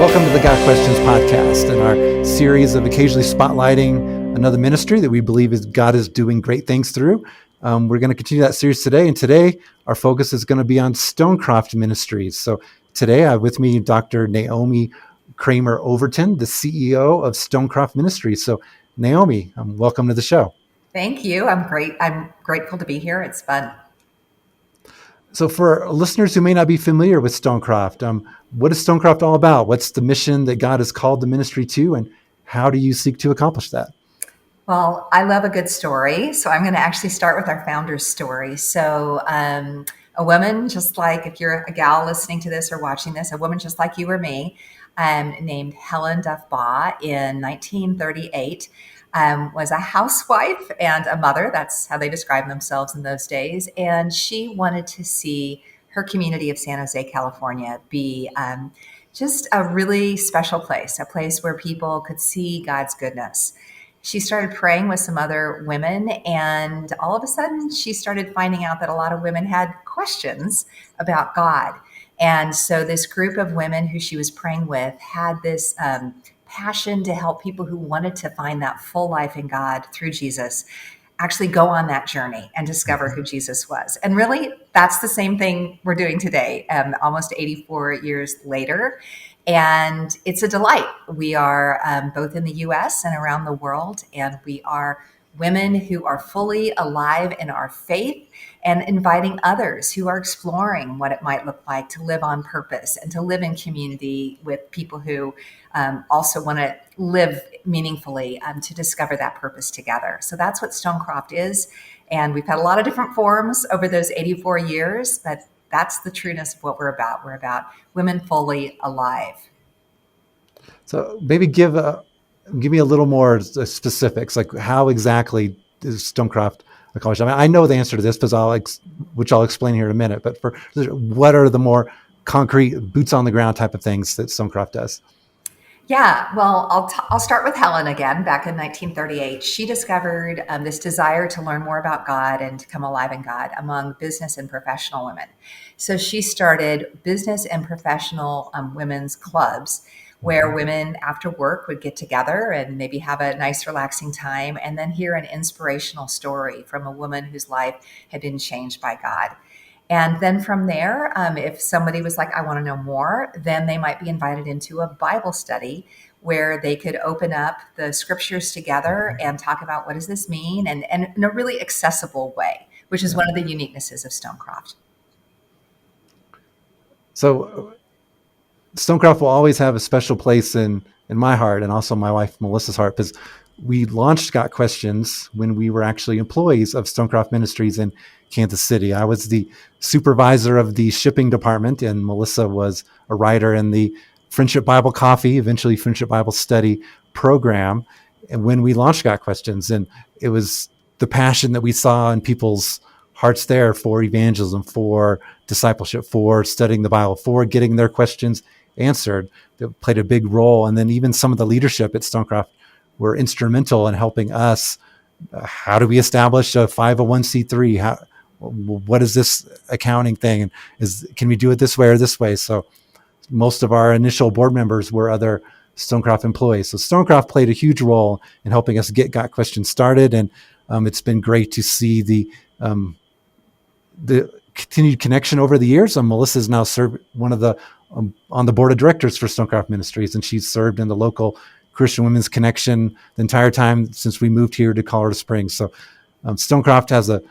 Welcome to the Got Questions podcast and our series of occasionally spotlighting another ministry that we believe God is doing great things through. We're going to continue that series today, and today our focus is going to be on Stonecroft Ministries. So today I have with me Dr. Naomi Cramer Overton, the CEO of Stonecroft Ministries. So Naomi, welcome to the show. Thank you. I'm great. I'm grateful to be here. It's fun. So for listeners who may not be familiar with Stonecroft, what is Stonecroft all about? What's the mission that God has called the ministry to, and how do you seek to accomplish that? Well, I love a good story. So I'm going to actually start with our founder's story. So a woman, just like if you're a gal listening to this or watching this, a woman just like you or me, named Helen Duff Baugh in 1938, was a housewife and a mother. That's how they described themselves in those days. And she wanted to see her community of San Jose, California, be just a really special place, a place where people could see God's goodness. She started praying with some other women, and all of a sudden she started finding out that a lot of women had questions about God. And so this group of women who she was praying with had this passion to help people who wanted to find that full life in God through Jesus actually go on that journey and discover who Jesus was. And really, that's the same thing we're doing today, almost 84 years later. And it's a delight. We are both in the US and around the world, and we are women who are fully alive in our faith and inviting others who are exploring what it might look like to live on purpose and to live in community with people who also want to live meaningfully to discover that purpose together. So that's what Stonecroft is. And we've had a lot of different forms over those 84 years, but that's the trueness of what we're about. We're about women fully alive. So maybe give me a little more specifics, like how exactly is Stonecroft accomplished? I mean, I know the answer to this because which I'll explain here in a minute. But what are the more concrete, boots on the ground type of things that Stonecroft does? Yeah, well, I'll start with Helen again. Back in 1938, she discovered this desire to learn more about God and to come alive in God among business and professional women. So she started business and professional women's clubs where women after work would get together and maybe have a nice, relaxing time and then hear an inspirational story from a woman whose life had been changed by God. And then from there, if somebody was like, I want to know more, then they might be invited into a Bible study where they could open up the scriptures together and talk about what does this mean and in a really accessible way, which is one of the uniquenesses of Stonecroft. So Stonecroft will always have a special place in my heart and also my wife Melissa's heart, because we launched Got Questions when we were actually employees of Stonecroft Ministries in Kansas City. I was the supervisor of the shipping department, and Melissa was a writer in the Friendship Bible Coffee, eventually Friendship Bible Study program. And when we launched Got Questions, and it was the passion that we saw in people's hearts there for evangelism, for discipleship, for studying the Bible, for getting their questions answered, that played a big role. And then even some of the leadership at Stonecroft were instrumental in helping us. How do we establish a 501c3? What is this accounting thing? And can we do it this way or this way? So most of our initial board members were other Stonecroft employees. So Stonecroft played a huge role in helping us get Got Questions started. And it's been great to see the continued connection over the years. Melissa's now served on the board of directors for Stonecroft Ministries, and she's served in the local Christian Women's Connection the entire time since we moved here to Colorado Springs. So Stonecroft has a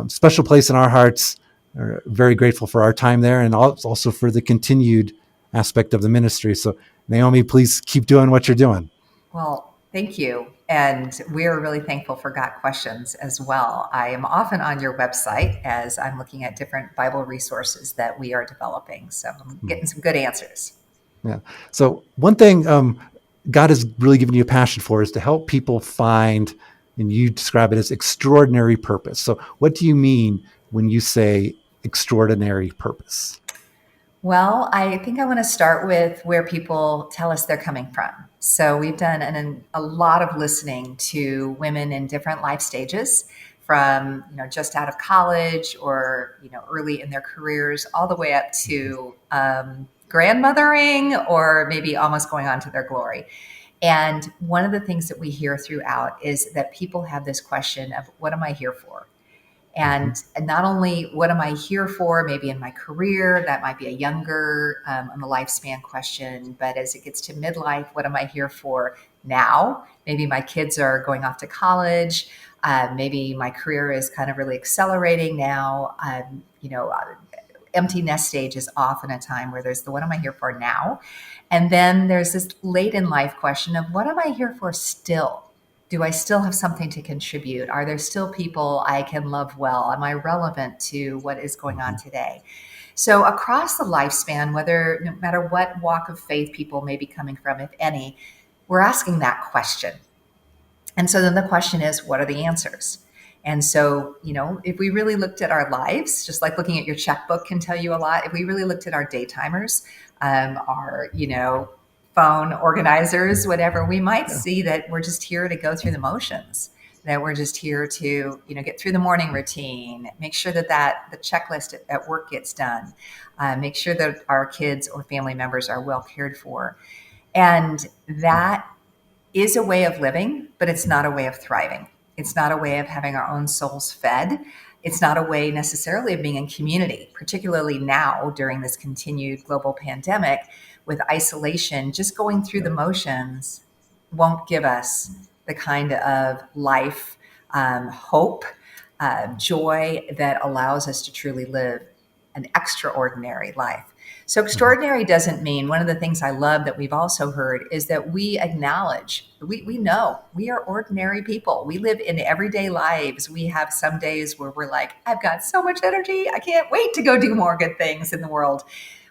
special place in our hearts. We're very grateful for our time there and also for the continued aspect of the ministry. So Naomi, please keep doing what you're doing. Well, thank you. And we're really thankful for Got Questions as well. I am often on your website as I'm looking at different Bible resources that we are developing. So I'm getting some good answers. Yeah. So one thing God has really given you a passion for is to help people find, and you describe it as extraordinary purpose. So what do you mean when you say extraordinary purpose? Well, I think I want to start with where people tell us they're coming from. So we've done a lot of listening to women in different life stages, from just out of college or early in their careers, all the way up to grandmothering or maybe almost going on to their glory. And one of the things that we hear throughout is that people have this question of, what am I here for? Mm-hmm. And not only what am I here for, maybe in my career, that might be a younger on the lifespan question, but as it gets to midlife, what am I here for now? Maybe my kids are going off to college. Maybe my career is kind of really accelerating now. Empty nest stage is often a time where there's the what am I here for now? And then there's this late in life question of what am I here for still? Do I still have something to contribute? Are there still people I can love well? Am I relevant to what is going on Mm-hmm. today? So across the lifespan, whether no matter what walk of faith people may be coming from, if any, we're asking that question. And so then the question is, what are the answers? And so, if we really looked at our lives, just like looking at your checkbook can tell you a lot, if we really looked at our day timers, our, phone organizers, whatever, we might Yeah. see that we're just here to go through the motions, that we're just here to, get through the morning routine, make sure that the checklist at work gets done, make sure that our kids or family members are well cared for. And that is a way of living, but it's not a way of thriving. It's not a way of having our own souls fed. It's not a way necessarily of being in community, particularly now during this continued global pandemic with isolation. Just going through the Yeah. motions won't give us the kind of life, hope, joy that allows us to truly live an extraordinary life. So, Mm-hmm. extraordinary doesn't mean, one of the things I love that we've also heard is that we acknowledge, we know we are ordinary people. We live in everyday lives. We have some days where we're like, I've got so much energy. I can't wait to go do more good things in the world.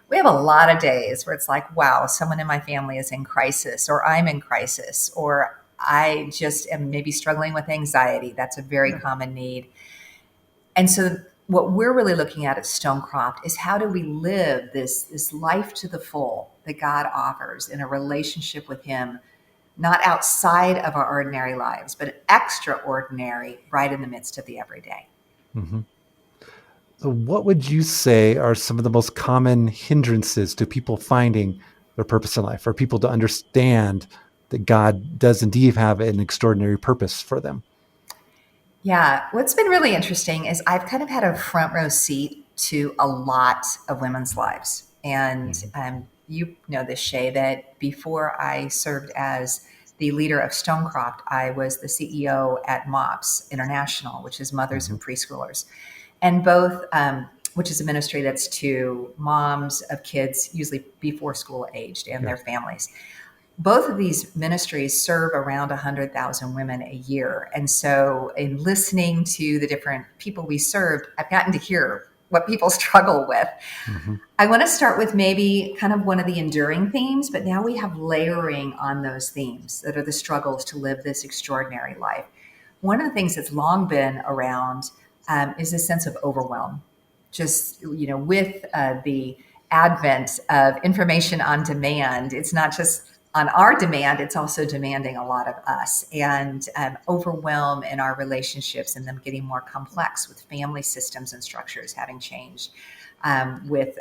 We have a lot of days where it's like, wow, someone in my family is in crisis, or I'm in crisis, or I just am maybe struggling with anxiety. That's a very Yeah. common need. And so what we're really looking at Stonecroft is, how do we live this life to the full that God offers in a relationship with him, not outside of our ordinary lives, but extraordinary right in the midst of the everyday. Mm-hmm. So, what would you say are some of the most common hindrances to people finding their purpose in life, or people to understand that God does indeed have an extraordinary purpose for them? Yeah, what's been really interesting is I've kind of had a front row seat to a lot of women's lives. And Mm-hmm. you know this, Shay, that before I served as the leader of Stonecroft, I was the CEO at MOPS International, which is Mothers Mm-hmm. and Preschoolers. And both, which is a ministry that's to moms of kids, usually before school aged, and Yeah. their families. Both of these ministries serve around 100,000 women a year. And so, in listening to the different people we served, I've gotten to hear what people struggle with. Mm-hmm. I want to start with maybe kind of one of the enduring themes, but now we have layering on those themes that are the struggles to live this extraordinary life. One of the things that's long been around is this sense of overwhelm. Just, with the advent of information on demand, it's not just on our demand, it's also demanding a lot of us, and overwhelm in our relationships and them getting more complex with family systems and structures having changed, with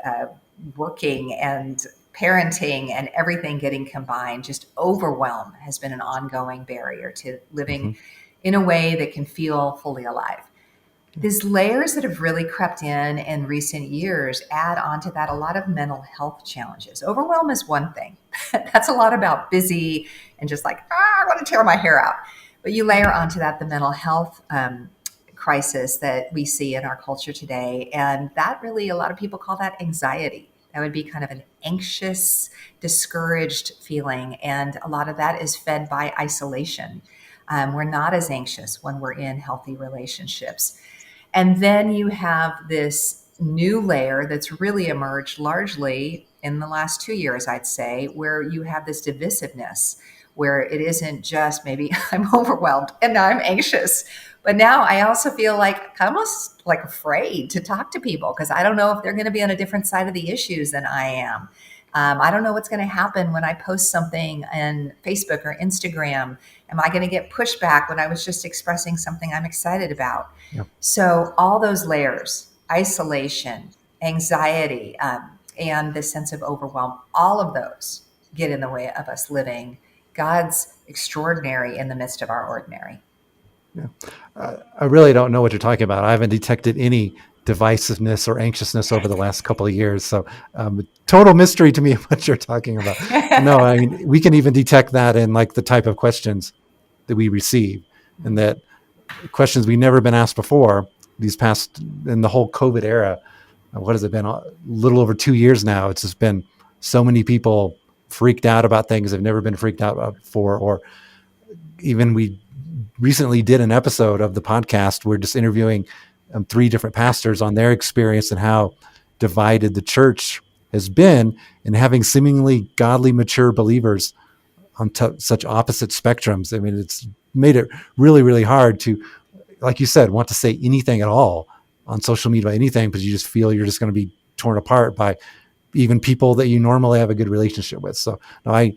working and parenting and everything getting combined. Just overwhelm has been an ongoing barrier to Mm-hmm. living in a way that can feel fully alive. Yeah. These layers that have really crept in recent years add onto that a lot of mental health challenges. Overwhelm is one thing. That's a lot about busy and just like, I want to tear my hair out. But you layer onto that the mental health crisis that we see in our culture today. And that really, a lot of people call that anxiety. That would be kind of an anxious, discouraged feeling. And a lot of that is fed by isolation. We're not as anxious when we're in healthy relationships. And then you have this new layer that's really emerged largely in the last 2 years, I'd say, where you have this divisiveness, where it isn't just maybe I'm overwhelmed and now I'm anxious, but now I also feel like almost like afraid to talk to people because I don't know if they're going to be on a different side of the issues than I am. I don't know what's going to happen when I post something on Facebook or Instagram. Am I going to get pushback when I was just expressing something I'm excited about? Yeah. So, all those layers, isolation, anxiety, and this sense of overwhelm, all of those get in the way of us living God's extraordinary in the midst of our ordinary. Yeah. I really don't know what you're talking about. I haven't detected any divisiveness or anxiousness over the last couple of years. So, total mystery to me what you're talking about. But no, I mean, we can even detect that in like the type of questions that we receive, and that questions we've never been asked before these past, in the whole COVID era. What has it been? A little over 2 years now. It's just been so many people freaked out about things they've never been freaked out about before. Or even we recently did an episode of the podcast. We're just interviewing 3 different pastors on their experience and how divided the church has been, and having seemingly godly, mature believers on such opposite spectrums. I mean, it's made it really, really hard to, like you said, want to say anything at all on social media, anything, because you just feel you're just going to be torn apart by even people that you normally have a good relationship with. So no, I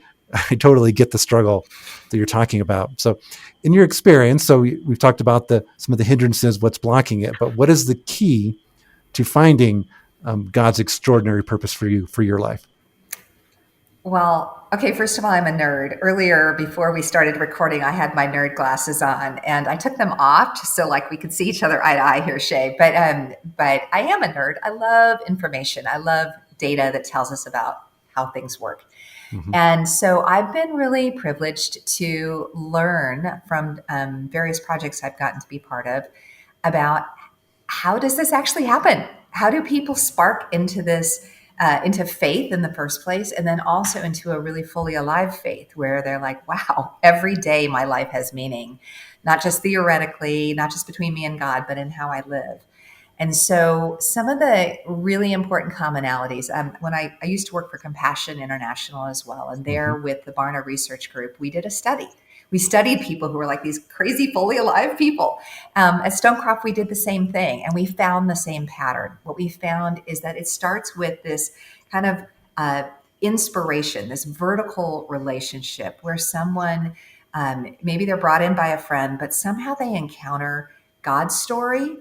totally get the struggle that you're talking about. So in your experience, so we've talked about some of the hindrances, what's blocking it, but what is the key to finding God's extraordinary purpose for you, for your life? Well, okay, first of all, I'm a nerd. Earlier, before we started recording, I had my nerd glasses on and I took them off just so like we could see each other eye to eye here, Shay. But I am a nerd. I love information. I love data that tells us about how things work. Mm-hmm. And so I've been really privileged to learn from various projects I've gotten to be part of about how does this actually happen? How do people spark into this, into faith in the first place, and then also into a really fully alive faith where they're like, wow, every day my life has meaning, not just theoretically, not just between me and God, but in how I live. And so, some of the really important commonalities, when I used to work for Compassion International as well, and Mm-hmm. there with the Barna Research Group, we did a study. We studied people who were like these crazy, fully alive people. At Stonecroft, we did the same thing, and we found the same pattern. What we found is that it starts with this kind of inspiration, this vertical relationship where someone, maybe they're brought in by a friend, but somehow they encounter God's story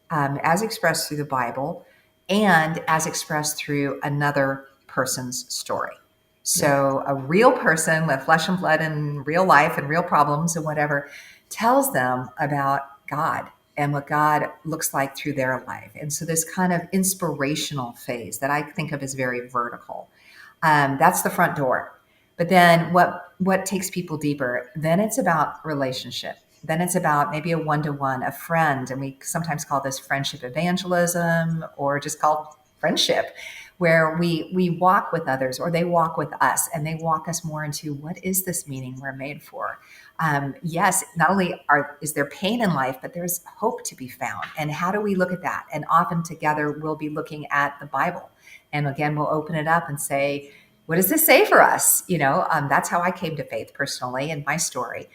as expressed through the Bible and as expressed through another person's story. Yeah. So a real person with flesh and blood and real life and real problems and whatever tells them about God and what God looks like through their life. And so this kind of inspirational phase that I think of as very vertical. That's the front door. But then what takes people deeper? Then it's about relationship. Then it's about maybe a one-to-one, a friend, and we sometimes call this friendship evangelism or just called friendship, where we walk with others or they walk with us and they walk us more into what is this meaning we're made for. Yes, not only is there pain in life, but there's hope to be found. And how do we look at that? And often together we'll be looking at the Bible. And again, we'll open it up and say, what does this say for us? That's how I came to faith personally in my story.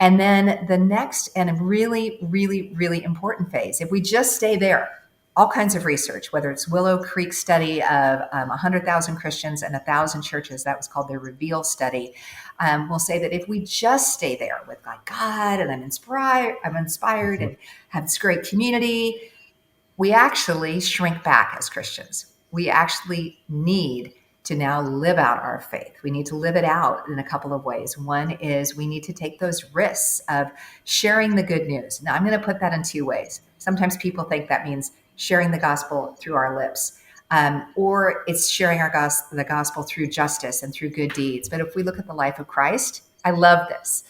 And then the next and a really, really, really important phase, if we just stay there, all kinds of research, whether it's Willow Creek study of 100,000 Christians and 1,000 churches, that was called the Reveal study, will say that if we just stay there with like God and I'm inspired Mm-hmm. and have this great community, we actually shrink back as Christians. We actually need to now live out our faith. We need to live it out in a couple of ways. One is we need to take those risks of sharing the good news. Now, I'm going to put that in 2 ways. Sometimes people think that means sharing the gospel through our lips, or it's sharing the gospel through justice and through good deeds. But if we look at the life of Christ, I love this.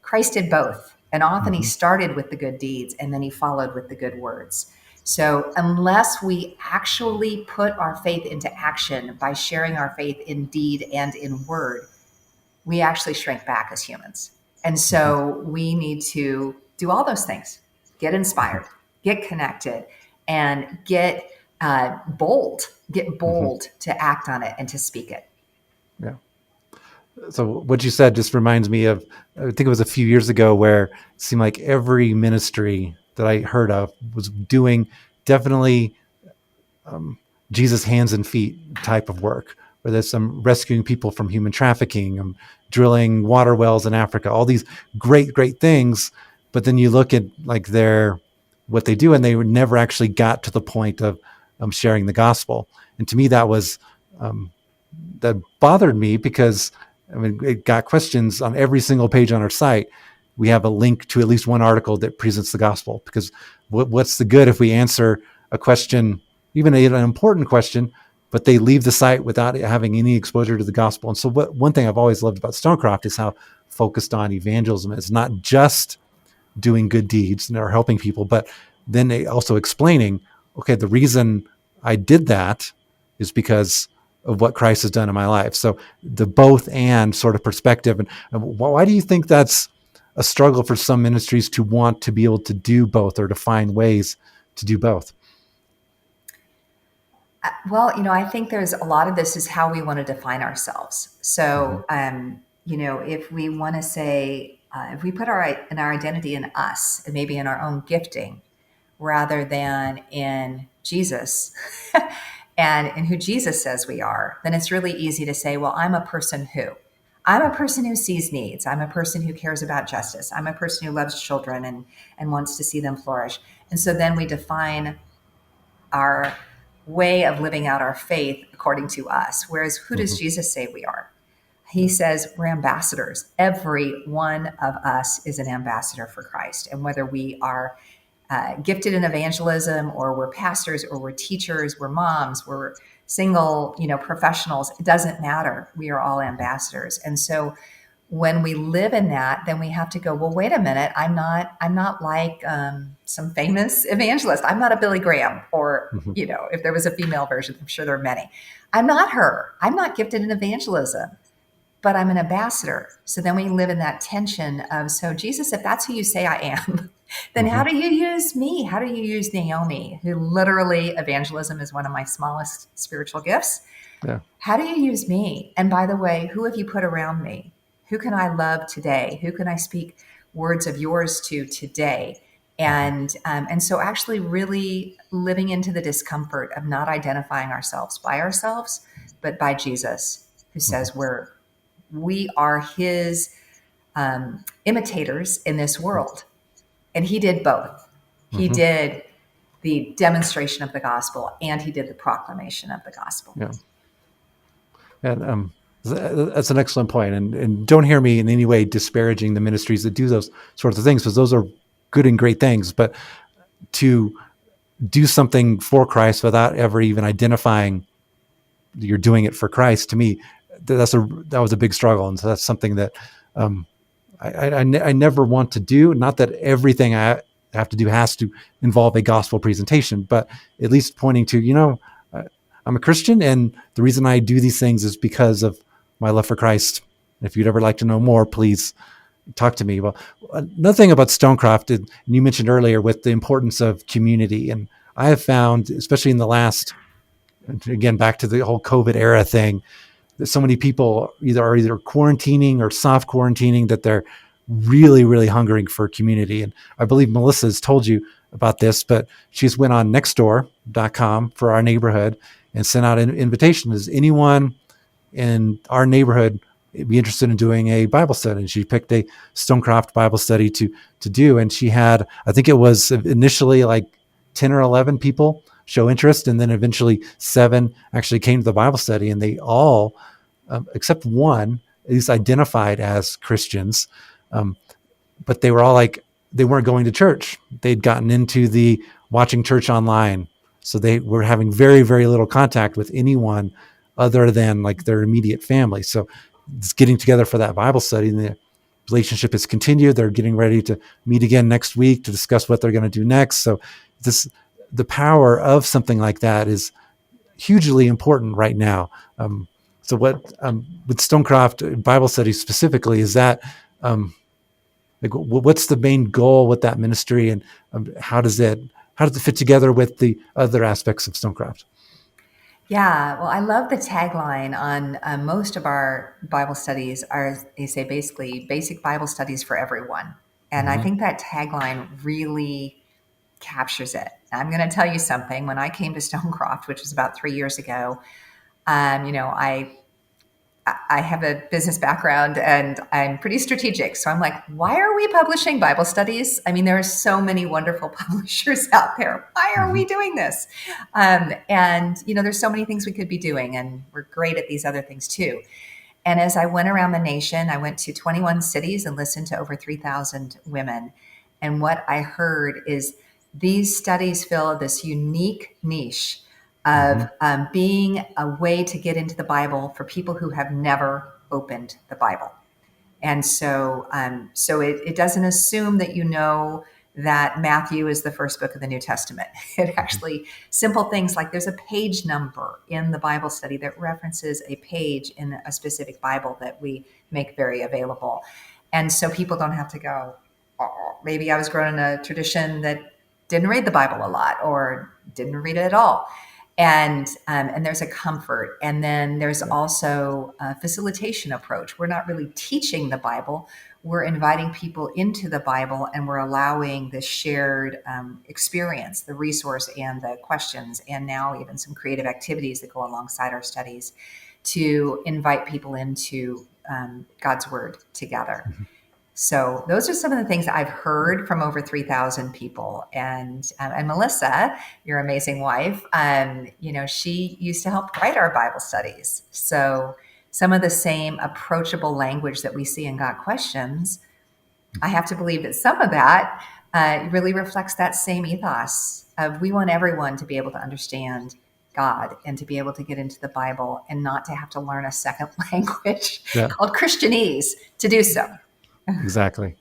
Christ did both. And often he Mm-hmm. started with the good deeds and then he followed with the good words. So, unless we actually put our faith into action by sharing our faith in deed and in word, we actually shrink back as humans. And Mm-hmm. so, we need to do all those things: get inspired, get connected, and get bold, get Mm-hmm. bold to act on it and to speak it. Yeah. So what you said just reminds me of, I think it was a few years ago where it seemed like every ministry that I heard of was doing definitely Jesus hands and feet type of work, where there's some rescuing people from human trafficking, drilling water wells in Africa, all these great, great things. But then you look at like what they do, and they never actually got to the point of sharing the gospel. And to me, um, that bothered me because I mean, it got questions on every single page on our site. We have a link to at least one article that presents the gospel, because what's the good if we answer a question, even an important question, but they leave the site without having any exposure to the gospel? And so one thing I've always loved about Stonecroft is how focused on evangelism. It's not just doing good deeds or helping people, but then they also explaining, okay, the reason I did that is because of what Christ has done in my life. So the both and sort of perspective. And why do you think that's a struggle for some ministries to want to be able to do both, or to find ways to do both? Well, I think there's a lot of this is how we want to define ourselves. Mm-hmm. So, if we want to say, if we put our identity in us and maybe in our own gifting rather than in Jesus and in who Jesus says we are, then it's really easy to say, well, I'm a person who. I'm a person who sees needs. I'm a person who cares about justice. I'm a person who loves children and wants to see them flourish. And so then we define our way of living out our faith according to us. Whereas who does Mm-hmm. Jesus say we are? He says we're ambassadors. Every one of us is an ambassador for Christ. And whether we are gifted in evangelism, or we're pastors, or we're teachers, we're moms, we're single, professionals, it doesn't matter. We are all ambassadors. And so when we live in that, then we have to go, well, wait a minute. I'm not like some famous evangelist. I'm not a Billy Graham, or, Mm-hmm. if there was a female version, I'm sure there are many. I'm not her. I'm not gifted in evangelism, but I'm an ambassador. So then we live in that tension of, so Jesus, if that's who you say I am, then Mm-hmm. how do you use me? How do you use Naomi, who literally, evangelism is one of my smallest spiritual gifts? Yeah. How do you use me? And by the way, who have you put around me? Who can I love today? Who can I speak words of yours to today? Mm-hmm. And so actually really living into the discomfort of not identifying ourselves by ourselves, but by Jesus, who Mm-hmm. says we are his imitators in this world. And he did both. He Mm-hmm. did the demonstration of the gospel, and he did the proclamation of the gospel. Yeah. And that's an excellent point. And don't hear me in any way disparaging the ministries that do those sorts of things, because those are good and great things. But to do something for Christ without ever even identifying you're doing it for Christ, to me, that was a big struggle. And so that's something that um, I never want to do. Not that everything I have to do has to involve a gospel presentation, but at least pointing to, I'm a Christian, and the reason I do these things is because of my love for Christ. If you'd ever like to know more, please talk to me. Well, another thing about Stonecroft, and you mentioned earlier, with the importance of community, and I have found, especially in the last, again, back to the whole COVID era thing, that so many people are either quarantining or soft quarantining, that they're really, really hungering for community. And I believe Melissa has told you about this, but she's went on nextdoor.com for our neighborhood and sent out an invitation. Does anyone in our neighborhood be interested in doing a Bible study? And she picked a Stonecroft Bible study to do. And she had, I think it was initially like 10 or 11 people show interest. And then eventually 7 actually came to the Bible study, and they all, except one, is identified as Christians. Um, but they were all like, they weren't going to church. They'd gotten into the watching church online. So they were having very, very little contact with anyone other than like their immediate family. So it's getting together for that Bible study, and the relationship has continued. They're getting ready to meet again next week to discuss what they're going to do next. So the power of something like that is hugely important right now. So what, with Stonecroft Bible study specifically, is that, like, what's the main goal with that ministry, and how does it fit together with the other aspects of Stonecroft? Yeah, well, I love the tagline on most of our Bible studies are, they say basically basic Bible studies for everyone. And I Mm-hmm. think that tagline really captures it. I'm going to tell you something. When I came to Stonecroft, which was about 3 years ago, I I have a business background and I'm pretty strategic. So I'm like, why are we publishing Bible studies? I mean, there are so many wonderful publishers out there. Why are Mm-hmm. we doing this? And, there's so many things we could be doing, and we're great at these other things too. And as I went around the nation, I went to 21 cities and listened to over 3,000 women. And what I heard is these studies fill this unique niche Mm-hmm. of being a way to get into the Bible for people who have never opened the Bible. And so it doesn't assume that that Matthew is the first book of the New Testament. It actually, simple things like there's a page number in the Bible study that references a page in a specific Bible that we make very available. And so people don't have to go, oh, maybe I was grown in a tradition that didn't read the Bible a lot or didn't read it at all. And there's a comfort, and then there's also a facilitation approach. We're not really teaching the Bible; we're inviting people into the Bible, and we're allowing the shared experience, the resource, and the questions, and now even some creative activities that go alongside our studies to invite people into God's Word together. So those are some of the things that I've heard from over 3,000 people. And Melissa, your amazing wife, she used to help write our Bible studies. So some of the same approachable language that we see in Got Questions, I have to believe that some of that really reflects that same ethos of we want everyone to be able to understand God and to be able to get into the Bible and not to have to learn a second language Yeah, called Christianese to do so. exactly.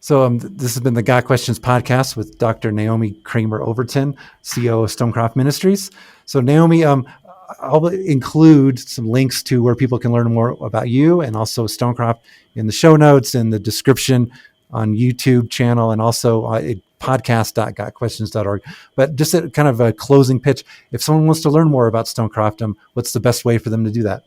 So this has been the Got Questions podcast with Dr. Naomi Cramer Overton, CEO of Stonecroft Ministries. So Naomi, I'll include some links to where people can learn more about you and also Stonecroft in the show notes and the description on YouTube channel, and also podcast.gotquestions.org. But just a kind of a closing pitch, if someone wants to learn more about Stonecroft, what's the best way for them to do that?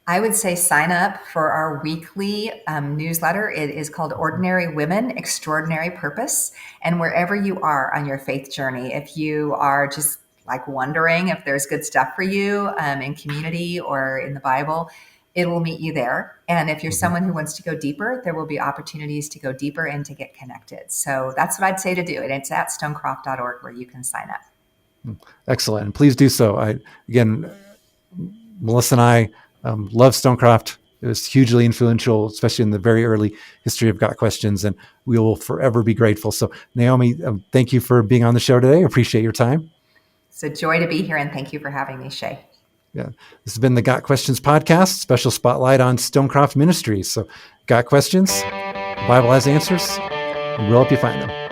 I would say sign up for our weekly newsletter. It is called Ordinary Women, Extraordinary Purpose. And wherever you are on your faith journey, if you are just like wondering if there's good stuff for you in community or in the Bible, it will meet you there. And if you're someone who wants to go deeper, there will be opportunities to go deeper and to get connected. So that's what I'd say to do. And it's at stonecroft.org where you can sign up. Excellent. And please do so. Again, Melissa and I love Stonecroft. It was hugely influential, especially in the very early history of Got Questions, and we will forever be grateful. So, Naomi, thank you for being on the show today. I appreciate your time. It's a joy to be here, and thank you for having me, Shay. Yeah, this has been the Got Questions podcast, special spotlight on Stonecroft Ministries. So, Got Questions? The Bible has answers, and we'll help you find them.